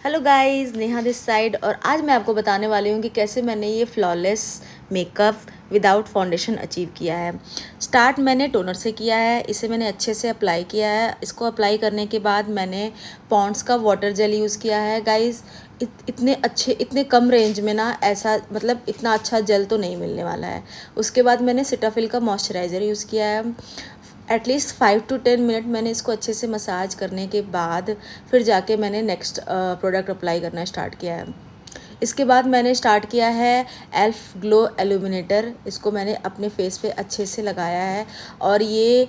Hello guys, Neha this side. और आज मैं आपको बताने वाली हूँ कि कैसे मैंने ये flawless makeup without foundation achieve किया है। स्टार्ट मैंने टोनर से किया है, इसे मैंने अच्छे से अप्लाई किया है। इसको अप्लाई करने के बाद मैंने पॉन्ड्स का वाटर जेल यूज़ किया है। गाइस इतने अच्छे, इतने कम रेंज में ना ऐसा मतलब इतना अच्छा जेल तो नहीं मिलने वाला है। उसके बाद मैंने सिटाफिल का मॉइस्चराइज़र यूज़ किया है। एटलीस्ट 5 to 10 मिनट मैंने इसको अच्छे से मसाज करने के बाद फिर जाके मैंने नेक्स्ट प्रोडक्ट अप्लाई करना स्टार्ट किया है। इसके बाद मैंने स्टार्ट किया है एल्फ ग्लो एल्यूमिनेटर। इसको मैंने अपने फेस पे अच्छे से लगाया है और ये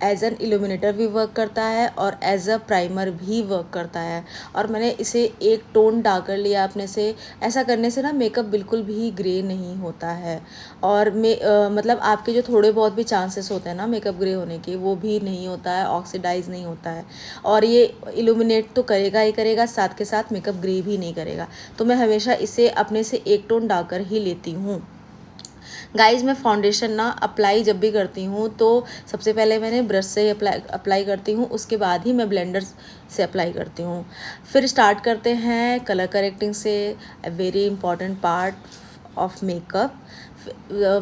एज एन इल्यूमिनेटर भी वर्क करता है और एज अ प्राइमर भी वर्क करता है। और मैंने इसे एक टोन डार्कर लिया अपने से। ऐसा करने से ना मेकअप बिल्कुल भी ग्रे नहीं होता है और मतलब आपके जो थोड़े बहुत भी चांसेस होते हैं ना मेकअप ग्रे होने के, वो भी नहीं होता है, ऑक्सीडाइज नहीं होता है। और ये इल्यूमिनेट तो करेगा ही करेगा, साथ के साथ मेकअप ग्रे भी नहीं करेगा। तो मैं हमेशा इसे अपने से एक टोन डालकर ही लेती हूँ। गाइज मैं फाउंडेशन ना अप्लाई जब भी करती हूँ तो सबसे पहले मैंने ब्रश से अप्लाई करती हूँ, उसके बाद ही मैं ब्लेंडर से अप्लाई करती हूँ। फिर स्टार्ट करते हैं कलर करेक्टिंग से, a very important part of makeup.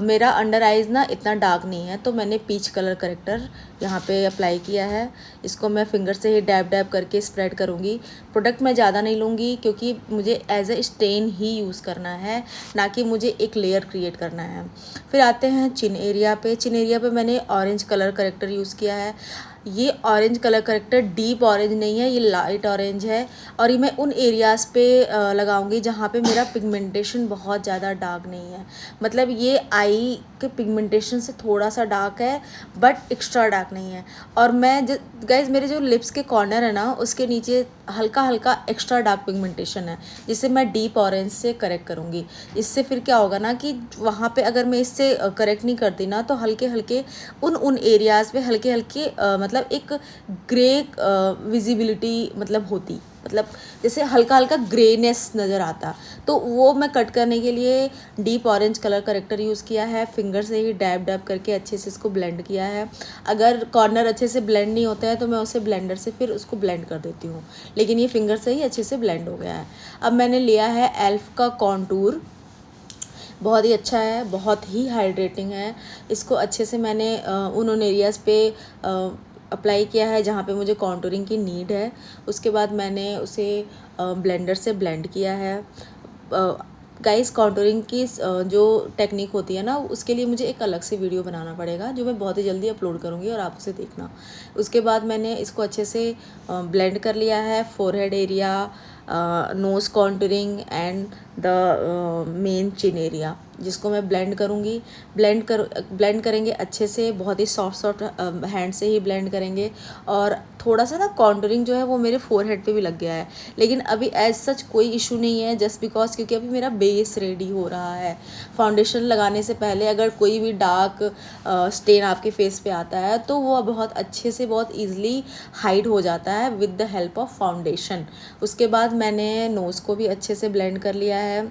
मेरा अंडर आइज़ ना इतना डार्क नहीं है, तो मैंने पीच कलर करेक्टर यहाँ पे अप्लाई किया है। इसको मैं फिंगर से ही डैब डैब करके स्प्रेड करूँगी। प्रोडक्ट मैं ज़्यादा नहीं लूँगी क्योंकि मुझे एज ए स्टेन ही यूज़ करना है, ना कि मुझे एक लेयर क्रिएट करना है। फिर आते हैं चिन एरिया पे। चिन एरिया पे मैंने ऑरेंज कलर करेक्टर यूज़ किया है। ये orange colour corrector deep orange नहीं है, ये लाइट ऑरेंज है। और ये मैं उन एरियाज़ पे लगाऊंगी जहाँ पे मेरा पिगमेंटेशन बहुत ज़्यादा डार्क नहीं है। मतलब ये आई के पिगमेंटेशन से थोड़ा सा डार्क है बट एक्स्ट्रा डार्क नहीं है। और मैं गाइज मेरे जो लिप्स के कॉर्नर है ना, उसके नीचे हल्का हल्का एक्स्ट्रा डार्क पिगमेंटेशन है, जिसे मैं डीप ऑरेंज से करेक्ट करूँगी। इससे फिर क्या होगा ना कि वहाँ पे अगर मैं इससे करेक्ट नहीं करती ना, तो हल्के हल्के उन एरियाज़ पे हल्के हल्के मतलब एक ग्रे विजिबिलिटी मतलब होती, मतलब जैसे हल्का हल्का ग्रेनेस नज़र आता। तो वो मैं कट करने के लिए deep orange colour corrector use किया है। फिंगर से ही डैब डैब करके अच्छे से इसको ब्लेंड किया है। अगर कॉर्नर अच्छे से ब्लेंड नहीं होता है तो मैं उसे ब्लेंडर से फिर उसको ब्लेंड कर देती हूँ, लेकिन ये फिंगर से ही अच्छे से ब्लेंड हो गया है। अब मैंने लिया है एल्फ का कॉन्टूर। बहुत ही अच्छा है, बहुत ही हाइड्रेटिंग है। इसको अच्छे से मैंने उन एरियाज़ पे अप्लाई किया है जहाँ पे मुझे कॉन्टूरिंग की नीड है। उसके बाद मैंने उसे ब्लेंडर से ब्लेंड किया है। गाइस कॉन्टूरिंग की जो टेक्निक होती है ना, उसके लिए मुझे एक अलग से वीडियो बनाना पड़ेगा जो मैं बहुत ही जल्दी अपलोड करूँगी और आप उसे देखना। उसके बाद मैंने इसको अच्छे से ब्लेंड कर लिया है। Forehead area, nose contouring and the main chin area, जिसको मैं ब्लेंड करूँगी। ब्लेंड करेंगे अच्छे से, बहुत ही सॉफ्ट हैंड से ही ब्लेंड करेंगे। और थोड़ा सा ना कॉन्टूरिंग जो है वो मेरे फोरहेड पे भी लग गया है, लेकिन अभी एज सच कोई इशू नहीं है, जस्ट बिकॉज क्योंकि अभी मेरा बेस रेडी हो रहा है। फाउंडेशन लगाने से पहले अगर कोई भी डार्क स्टेन आपके फेस पे आता है तो वो बहुत अच्छे से बहुत ईजिली हाइड हो जाता है with the help of foundation. उसके बाद मैंने नोज़ को भी अच्छे से ब्लेंड कर लिया है।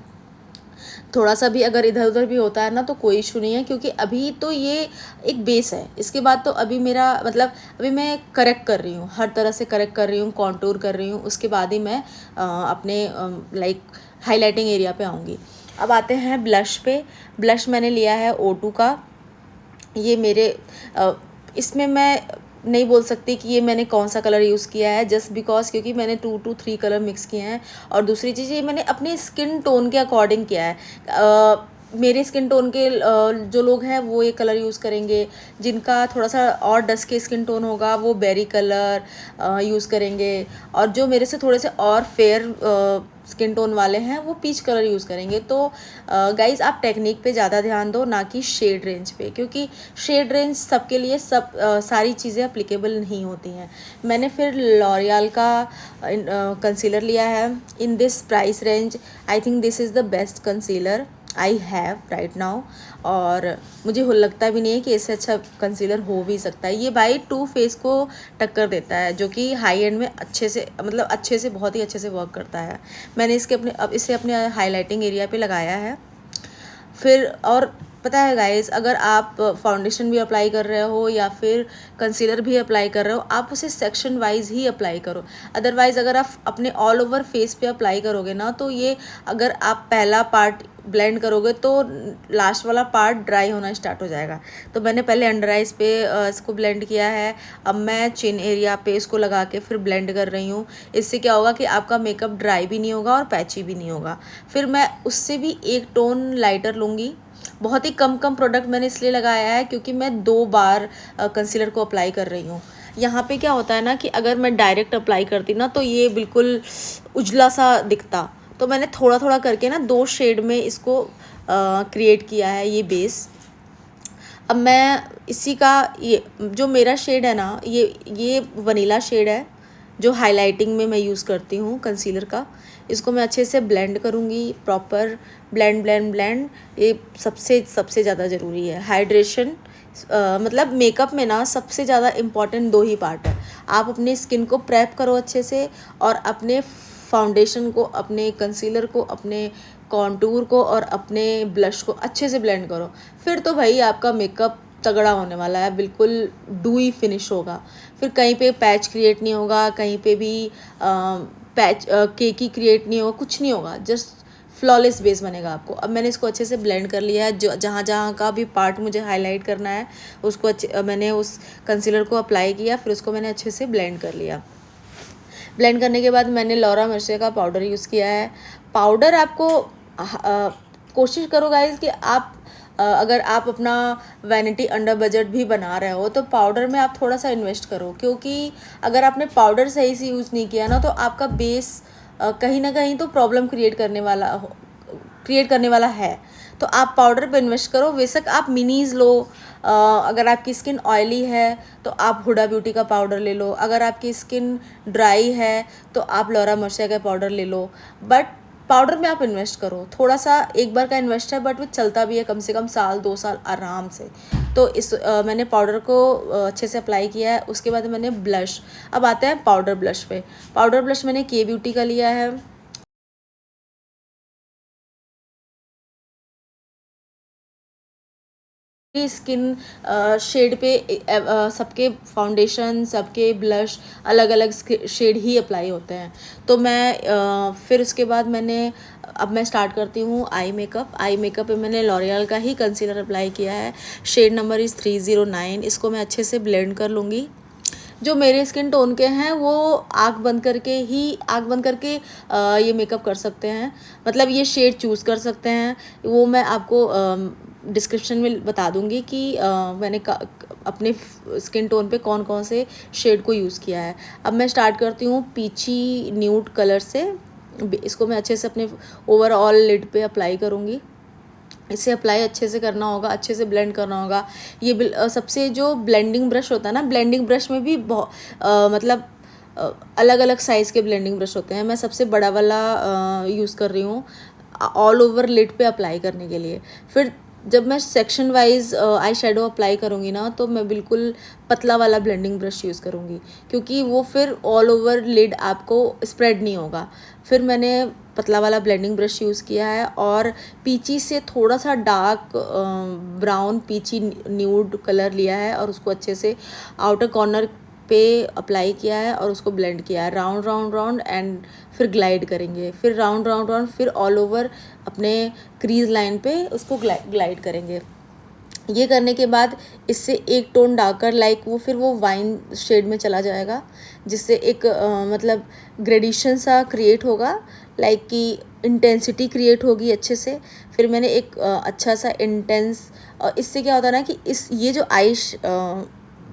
थोड़ा सा भी अगर इधर उधर भी होता है ना तो कोई इशू नहीं है, क्योंकि अभी तो ये एक बेस है। इसके बाद तो अभी मेरा मतलब अभी मैं करेक्ट कर रही हूँ, हर तरह से करेक्ट कर रही हूँ, कॉन्टूर कर रही हूँ। उसके बाद ही मैं अपने लाइक हाईलाइटिंग एरिया पे आऊँगी। अब आते हैं ब्लश पे। ब्लश मैंने लिया है O2 का। ये मेरे इसमें मैं नहीं बोल सकती कि ये मैंने कौन सा कलर यूज़ किया है, जस्ट बिकॉज क्योंकि मैंने 2 to 3 कलर मिक्स किए हैं। और दूसरी चीज़ ये मैंने अपने स्किन टोन के अकॉर्डिंग किया है। मेरे स्किन टोन के जो लोग हैं वो ये कलर यूज़ करेंगे, जिनका थोड़ा सा और डस्ट के स्किन टोन होगा वो बेरी कलर यूज़ करेंगे, और जो मेरे से थोड़े से और फेयर स्किन टोन वाले हैं वो पीच कलर यूज़ करेंगे। तो गाइज़ आप टेक्निक पे ज़्यादा ध्यान दो, ना कि शेड रेंज पे, क्योंकि शेड रेंज सबके लिए सारी चीज़ें अप्लीकेबल नहीं होती हैं। मैंने फिर लॉरियल का कंसीलर लिया है in this price range. I think this is the best concealer I have right now. और मुझे लगता भी नहीं है कि इससे अच्छा कंसीलर हो भी सकता है। ये बाई टू फेस को टक्कर देता है, जो कि हाई एंड में अच्छे से मतलब अच्छे से बहुत ही अच्छे से वर्क करता है। मैंने इसे अपने हाईलाइटिंग एरिया पे लगाया है। फिर और पता है गाइस, अगर आप फाउंडेशन भी अप्लाई कर रहे हो या फिर कंसीलर भी अप्लाई कर रहे हो, आप उसे सेक्शन वाइज ही अप्लाई करो। अदरवाइज़ अगर आप अपने ऑल ओवर फेस पे अप्लाई करोगे ना, तो ये अगर आप पहला पार्ट ब्लेंड करोगे तो लास्ट वाला पार्ट ड्राई होना स्टार्ट हो जाएगा। तो मैंने पहले अंडर आइज पे इसको ब्लेंड किया है। अब मैं चिन एरिया पे इसको लगा के फिर ब्लेंड कर रही हूँ। इससे क्या होगा कि आपका मेकअप ड्राई भी नहीं होगा और पैची भी नहीं होगा। फिर मैं उससे भी एक टोन लाइटर लूँगी। बहुत ही कम प्रोडक्ट मैंने इसलिए लगाया है क्योंकि मैं 2 बार कंसीलर को अप्लाई कर रही हूँ। यहाँ पे क्या होता है ना कि अगर मैं डायरेक्ट अप्लाई करती ना तो ये बिल्कुल उजला सा दिखता। तो मैंने थोड़ा थोड़ा करके ना 2 शेड में इसको क्रिएट किया है ये बेस। अब मैं इसी का ये जो मेरा शेड है ना, ये वनीला शेड है जो हाइलाइटिंग में मैं यूज़ करती हूँ कंसीलर का। इसको मैं अच्छे से ब्लेंड करूँगी, प्रॉपर ब्लेंड। ये सबसे ज़्यादा ज़रूरी है हाइड्रेशन। मतलब मेकअप में ना सबसे ज़्यादा इम्पॉर्टेंट 2 ही पार्ट है। आप अपने स्किन को प्रेप करो अच्छे से और अपने फाउंडेशन को, अपने कंसीलर को, अपने कॉन्टूर को और अपने ब्लश को अच्छे से ब्लेंड करो। फिर तो भाई आपका मेकअप तगड़ा होने वाला है, बिल्कुल डूई फिनिश होगा। फिर कहीं पे पैच क्रिएट नहीं होगा, कहीं पे भी पैच केकी क्रिएट नहीं होगा, कुछ नहीं होगा, जस्ट फ्लॉलेस बेस बनेगा आपको। अब मैंने इसको अच्छे से ब्लेंड कर लिया है। जो जहाँ जहाँ का भी पार्ट मुझे हाईलाइट करना है उसको मैंने उस कंसीलर को अप्लाई किया, फिर उसको मैंने अच्छे से ब्लेंड कर लिया। ब्लेंड करने के बाद मैंने लॉरा मर्शे का पाउडर यूज़ किया है। पाउडर आपको कोशिश करो गाइस कि आप अगर आप अपना वैनिटी अंडर बजट भी बना रहे हो तो पाउडर में आप थोड़ा सा इन्वेस्ट करो, क्योंकि अगर आपने पाउडर सही से यूज़ नहीं किया ना तो आपका बेस कहीं ना कहीं तो प्रॉब्लम क्रिएट करने वाला है। तो आप पाउडर पे इन्वेस्ट करो। बेशक आप मिनीज लो, अगर आपकी स्किन ऑयली है तो आप हुडा ब्यूटी का पाउडर ले लो, अगर आपकी स्किन ड्राई है तो आप लॉरा मर्शे का पाउडर ले लो। बट पाउडर में आप इन्वेस्ट करो थोड़ा सा, एक बार का इन्वेस्ट है बट वो चलता भी है कम से कम 1-2 साल आराम से। तो मैंने पाउडर को अच्छे से अप्लाई किया है। उसके बाद मैंने ब्लश, अब आते हैं पाउडर ब्लश पे। पाउडर ब्लश मैंने के ब्यूटी का लिया है। स्किन शेड पे सबके फाउंडेशन, सबके ब्लश अलग अलग शेड ही अप्लाई होते हैं। तो मैं फिर उसके बाद अब मैं स्टार्ट करती हूँ आई मेकअप पे मैंने लॉरियल का ही कंसीलर अप्लाई किया है। Shade number is 309। इसको मैं अच्छे से ब्लेंड कर लूँगी। जो मेरे स्किन टोन के हैं वो आँख बंद करके ये मेकअप कर सकते हैं, मतलब ये शेड चूज़ कर सकते हैं। वो मैं आपको डिस्क्रिप्शन में बता दूंगी कि मैंने अपने स्किन टोन पे कौन कौन से शेड को यूज़ किया है। अब मैं स्टार्ट करती हूँ पीची न्यूड कलर से। इसको मैं अच्छे से अपने ओवरऑल लिड पे अप्लाई करूँगी। इसे अप्लाई अच्छे से करना होगा, अच्छे से ब्लेंड करना होगा। ये सबसे जो ब्लेंडिंग ब्रश होता है ना, ब्लेंडिंग ब्रश में भी मतलब अलग अलग साइज़ के ब्लेंडिंग ब्रश होते हैं। मैं सबसे बड़ा वाला यूज़ कर रही हूँ ऑल ओवर लिड पे अप्लाई करने के लिए। फिर जब मैं section wise eye shadow apply करूँगी ना तो मैं बिल्कुल पतला वाला ब्लेंडिंग ब्रश यूज़ करूँगी, क्योंकि वो फिर ऑल ओवर लिड आपको स्प्रेड नहीं होगा। फिर मैंने पतला वाला ब्लेंडिंग ब्रश यूज़ किया है और पीची से थोड़ा सा डार्क ब्राउन पीची न्यूड कलर लिया है और उसको अच्छे से आउटर कॉर्नर पे अप्लाई किया है और उसको ब्लेंड किया है राउंड एंड फिर ग्लाइड करेंगे, फिर राउंड फिर ऑल ओवर अपने क्रीज लाइन पे उसको ग्लाइड करेंगे। ये करने के बाद इससे एक टोन डार्कर फिर वो वाइन शेड में चला जाएगा, जिससे एक मतलब ग्रेडिशन सा क्रिएट होगा, कि इंटेंसिटी क्रिएट होगी अच्छे से। फिर मैंने एक अच्छा सा इंटेंस, इससे क्या होता है ना कि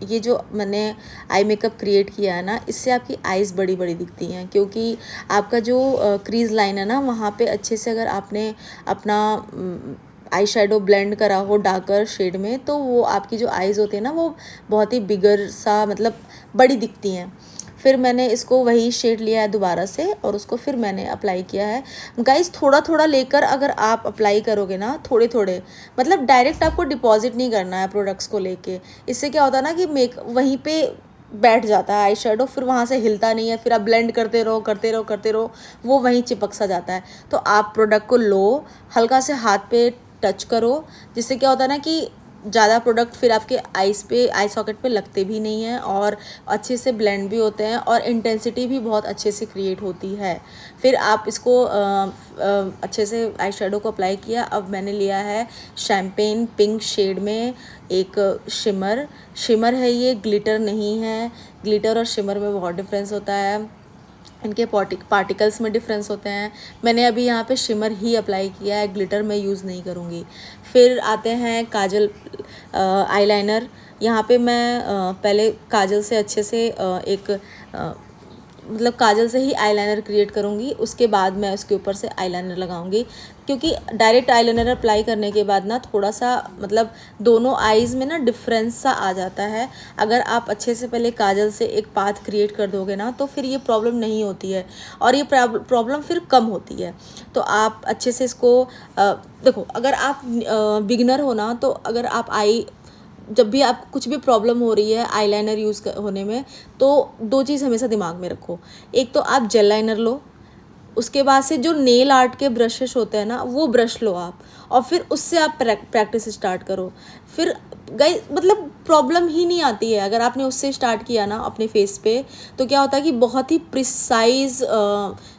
ये जो मैंने आई मेकअप क्रिएट किया है ना, इससे आपकी आईज़ बड़ी बड़ी दिखती हैं, क्योंकि आपका जो क्रीज लाइन है ना वहाँ पे अच्छे से अगर आपने अपना आई शेडो ब्लेंड करा हो डार्कर शेड में, तो वो आपकी जो आईज़ होती है ना वो बहुत ही बिगर सा मतलब बड़ी दिखती हैं। फिर मैंने इसको वही शेड लिया है दोबारा से और उसको फिर मैंने अप्लाई किया है। गाइस थोड़ा थोड़ा लेकर अगर आप अप्लाई करोगे ना, थोड़े थोड़े, मतलब डायरेक्ट आपको डिपॉजिट नहीं करना है प्रोडक्ट्स को लेके। इससे क्या होता है ना कि वहीं पे बैठ जाता है आई शेडो, फिर वहाँ से हिलता नहीं है, फिर आप ब्लेंड करते रहो वो वहीं चिपक सा जाता है। तो आप प्रोडक्ट को लो, हल्का से हाथ पे टच करो, जिससे क्या होता है ना कि ज़्यादा प्रोडक्ट फिर आपके आईज पे, आई सॉकेट पे लगते भी नहीं हैं और अच्छे से ब्लेंड भी होते हैं और इंटेंसिटी भी बहुत अच्छे से क्रिएट होती है। फिर आप इसको अच्छे से आई शेडो को अप्लाई किया। अब मैंने लिया है शैम्पेन पिंक शेड में एक शिमर है, ये ग्लिटर नहीं है। ग्लिटर और शिमर में बहुत डिफरेंस होता है, इनके पार्टिकल्स में डिफरेंस होते हैं। मैंने अभी यहाँ पे शिमर ही अप्लाई किया है, ग्लिटर मैं यूज़ नहीं करूँगी। फिर आते हैं काजल आईलाइनर। यहाँ पे मैं पहले काजल से अच्छे से मतलब काजल से ही आईलाइनर क्रिएट करूँगी, उसके बाद मैं उसके ऊपर से आईलाइनर लगाऊंगी, क्योंकि डायरेक्ट आईलाइनर अप्लाई करने के बाद ना थोड़ा सा मतलब दोनों आईज़ में ना डिफरेंस सा आ जाता है। अगर आप अच्छे से पहले काजल से एक पाथ क्रिएट कर दोगे ना तो फिर ये प्रॉब्लम नहीं होती है और ये प्रॉब्लम फिर कम होती है। तो आप अच्छे से इसको देखो, अगर आप बिगिनर हो ना, तो अगर आप जब भी आपको कुछ भी प्रॉब्लम हो रही है आईलाइनर यूज़ होने में, तो दो चीज़ हमेशा दिमाग में रखो। एक तो आप जेल लाइनर लो, उसके बाद से जो नेल आर्ट के ब्रशेस होते हैं ना वो ब्रश लो आप, और फिर उससे आप प्रैक्टिस स्टार्ट करो। फिर गाइस मतलब प्रॉब्लम ही नहीं आती है अगर आपने उससे स्टार्ट किया ना अपने फेस पे। तो क्या होता है कि बहुत ही प्रिसाइज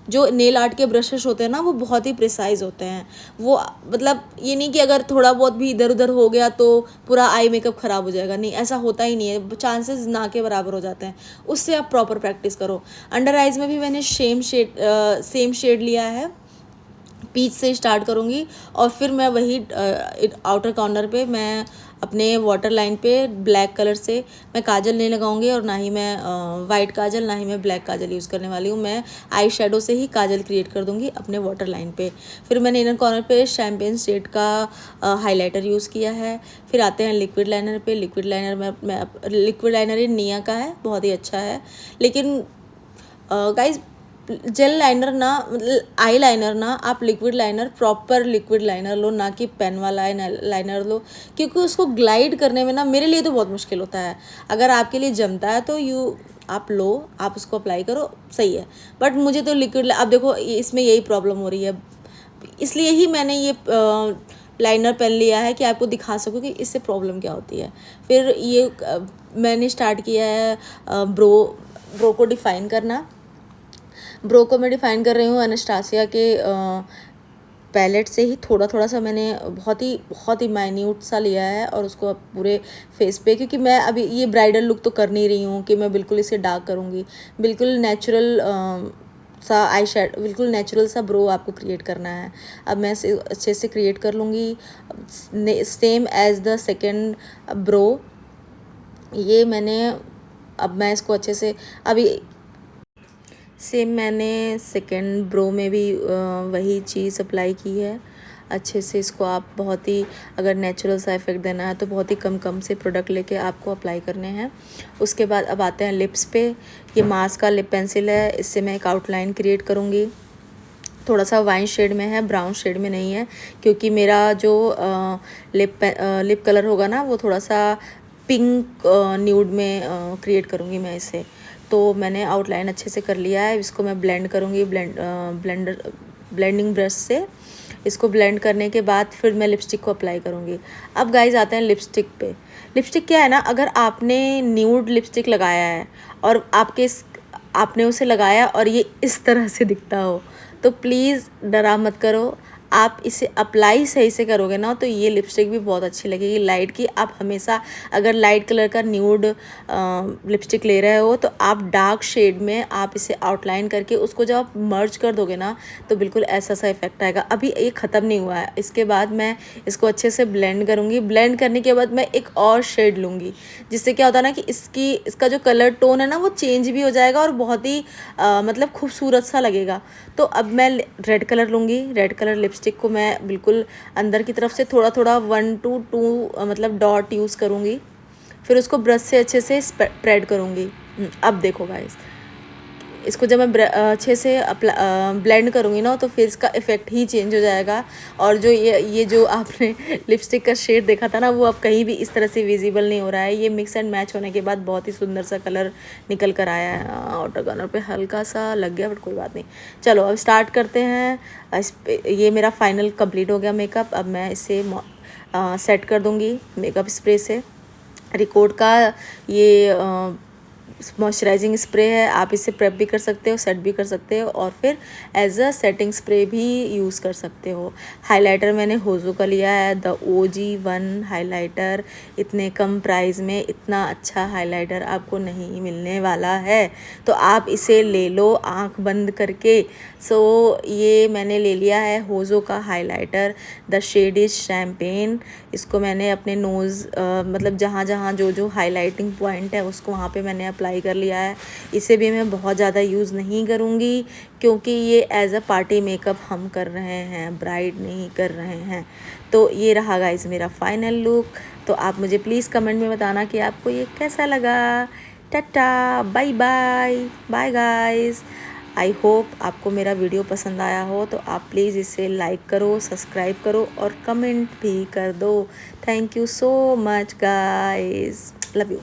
जो नेल आर्ट के ब्रशेस होते हैं ना वो बहुत ही प्रिसाइज होते हैं। वो मतलब ये नहीं कि अगर थोड़ा बहुत भी इधर उधर हो गया तो पूरा आई मेकअप ख़राब हो जाएगा, नहीं, ऐसा होता ही नहीं है, चांसेस ना के बराबर हो जाते हैं। उससे आप प्रॉपर प्रैक्टिस करो। अंडर आइज़ में भी मैंने सेम शेड लिया है, पीच से स्टार्ट करूँगी और फिर मैं वही आउटर कॉर्नर पे मैं अपने वाटर लाइन पे ब्लैक कलर से मैं काजल नहीं लगाऊंगी, और ना ही मैं वाइट काजल, ना ही मैं ब्लैक काजल यूज़ करने वाली हूँ। मैं आई शेडो से ही काजल क्रिएट कर दूँगी अपने वाटर लाइन पे। फिर मैंने इनर कॉर्नर पे शैम्पेन शेड का हाइलाइटर यूज़ किया है। फिर आते हैं लिक्विड लाइनर पे। लिक्विड लाइनर ये निया का है, बहुत ही अच्छा है। लेकिन गाइज जेल लाइनर ना, मतलब आई लाइनर ना, आप liquid liner, proper liquid liner लो, ना कि पेन वाला लाइनर लो, क्योंकि उसको ग्लाइड करने में ना मेरे लिए तो बहुत मुश्किल होता है। अगर आपके लिए जमता है तो आप लो, आप उसको अप्लाई करो, सही है। बट मुझे तो लिक्विड, अब देखो इसमें यही प्रॉब्लम हो रही है, इसलिए ही मैंने ये लाइनर पेन लिया है कि आपको दिखा सकूँ कि इससे प्रॉब्लम क्या होती है। फिर ये मैंने स्टार्ट किया है ब्रो को डिफ़ाइन करना। ब्रो को मैं डिफ़ाइन कर रही हूँ एनास्टासिया के पैलेट से ही। थोड़ा थोड़ा सा मैंने बहुत ही माइन्यूट सा लिया है और उसको पूरे फेस पे, क्योंकि मैं अभी ये ब्राइडल लुक तो कर नहीं रही हूँ कि मैं बिल्कुल इसे डार्क करूँगी। बिल्कुल नेचुरल सा आई शेड, बिल्कुल नेचुरल सा ब्रो आपको क्रिएट करना है। अब मैं इसे अच्छे से क्रिएट कर लूँगी, same as the second brow. ये अब मैं इसको अच्छे से अभी सेम मैंने सेकेंड ब्रो में भी वही चीज़ अप्लाई की है। अच्छे से इसको आप बहुत ही, अगर नेचुरल सा इफेक्ट देना है तो बहुत ही कम से प्रोडक्ट लेके आपको अप्लाई करने हैं। उसके बाद अब आते हैं लिप्स पे। ये मार्स का लिप पेंसिल है, इससे मैं एक आउटलाइन क्रिएट करूँगी। थोड़ा सा वाइन शेड में है, ब्राउन शेड में नहीं है, क्योंकि मेरा जो लिप कलर होगा ना वो थोड़ा सा पिंक न्यूड में क्रिएट करूँगी मैं इसे। तो मैंने आउटलाइन अच्छे से कर लिया है। इसको मैं ब्लेंड करूँगी ब्लेंडिंग ब्रश से। इसको ब्लेंड करने के बाद फिर मैं लिपस्टिक को अप्लाई करूँगी। अब गाइज आते हैं लिपस्टिक पे। लिपस्टिक क्या है ना, अगर आपने न्यूड लिपस्टिक लगाया है और आपने उसे लगाया और ये इस तरह से दिखता हो, तो प्लीज़ डरा मत करो। आप इसे अप्लाई सही से करोगे ना तो ये लिपस्टिक भी बहुत अच्छी लगेगी लाइट की। आप हमेशा अगर लाइट कलर का न्यूड लिपस्टिक ले रहे हो तो आप डार्क शेड में आप इसे आउटलाइन करके उसको जब आप मर्ज कर दोगे ना तो बिल्कुल ऐसा सा इफेक्ट आएगा। अभी ये ख़त्म नहीं हुआ है, इसके बाद मैं इसको अच्छे से ब्लेंड करूँगी। ब्लेंड करने के बाद मैं एक और शेड लूँगी, जिससे क्या होता है ना कि इसका जो कलर टोन है ना वो चेंज भी हो जाएगा और बहुत ही मतलब खूबसूरत सा लगेगा। तो अब मैं रेड कलर लूँगी। रेड कलर लिपस्टिक को मैं बिल्कुल अंदर की तरफ से थोड़ा 1 to 2 मतलब डॉट यूज़ करूँगी। फिर उसको ब्रश से अच्छे से स्प्रेड करूँगी। अब देखो गाइस, इसको जब मैं अच्छे से ब्लेंड करूँगी ना तो फेस का इफ़ेक्ट ही चेंज हो जाएगा। और जो ये जो आपने लिपस्टिक का शेड देखा था ना, वो अब कहीं भी इस तरह से विजिबल नहीं हो रहा है। ये मिक्स एंड मैच होने के बाद बहुत ही सुंदर सा कलर निकल कर आया है। आउटर कॉर्नर पे हल्का सा लग गया, बट कोई बात नहीं। चलो अब स्टार्ट करते हैं। ये मेरा फाइनल कंप्लीट हो गया मेकअप। अब मैं इसे सेट कर दूँगी मेकअप स्प्रे से। रिकॉर्ड का ये मॉइस्चराइजिंग स्प्रे है, आप इसे प्रेप भी कर सकते हो, सेट भी कर सकते हो, और फिर एज अ सेटिंग स्प्रे भी यूज़ कर सकते हो। हाइलाइटर मैंने होजो का लिया है, द OG1 हाइलाइटर। इतने कम प्राइस में इतना अच्छा हाइलाइटर आपको नहीं मिलने वाला है, तो आप इसे ले लो आंख बंद करके। सो ये मैंने ले लिया है होजो का highlighter, the shade is champagne. इसको मैंने अपने नोज़ मतलब जहाँ जहाँ जो जो हाइलाइटिंग पॉइंट है उसको वहाँ पे मैंने अप्लाई कर लिया है। इसे भी मैं बहुत ज़्यादा यूज़ नहीं करूँगी, क्योंकि ये एज अ पार्टी मेकअप हम कर रहे हैं, ब्राइड नहीं कर रहे हैं। तो ये रहा गाइस मेरा फाइनल लुक। तो आप मुझे प्लीज़ कमेंट में बताना कि आपको ये कैसा लगा। Tata, bye bye, bye guys. I hope आपको मेरा वीडियो पसंद आया हो, तो आप प्लीज़ इसे लाइक करो, सब्सक्राइब करो और कमेंट भी कर दो। Thank you so much guys, love you.